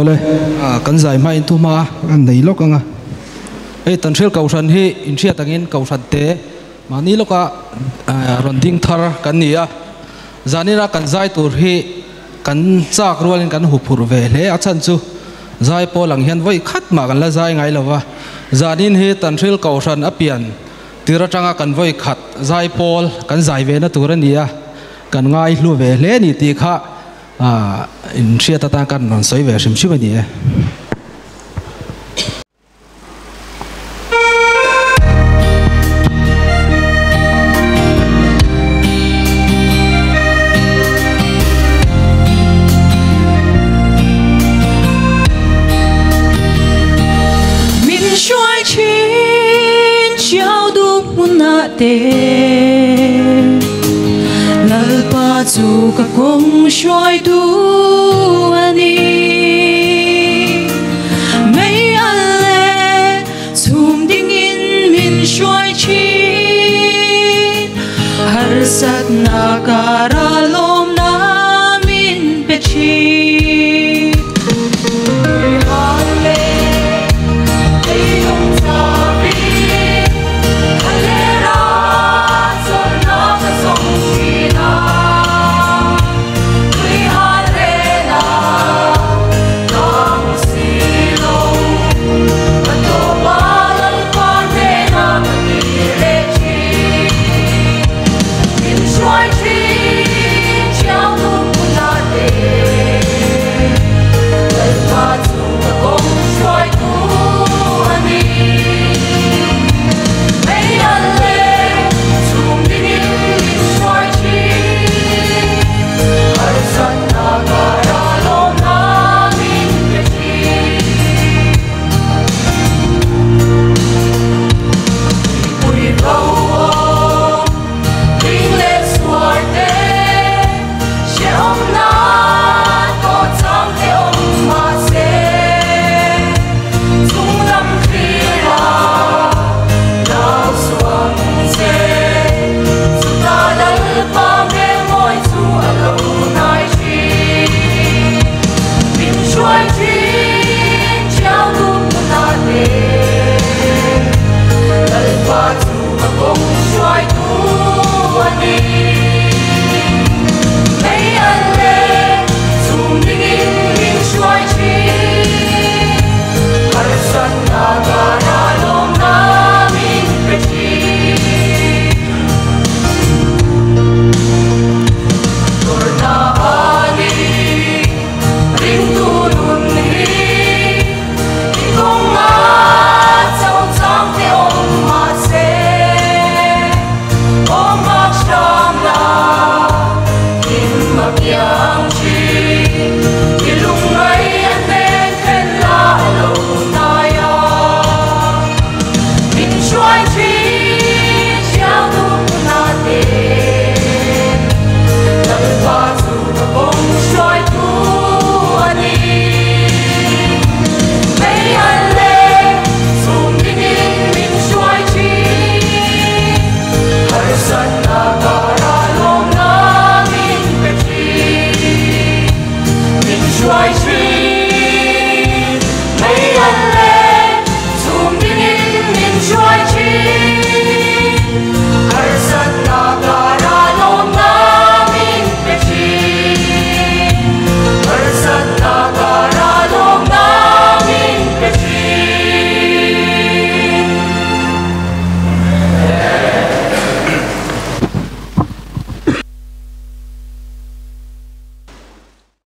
ole kan zai mai tu ma an nei lok anga ei tan thel kau san hi in thia tangin kau san te mani loka ronding thar kan nia zanira kan zai tur hi kan chak rualin kan hupur ve le achan chu zai polang hian voi khat ma kan la zai ngai lawa zanin hi tan thel kau san apian tira tanga kan voi khat zai pol kan zai ve na tur ania kan ngai hlu ve le ni ti kha in thia ta kan non soi ve sim chu ni 主个公衰度啊你，没安嘞，从定因民衰亲，har sat na kara lom na min pechi。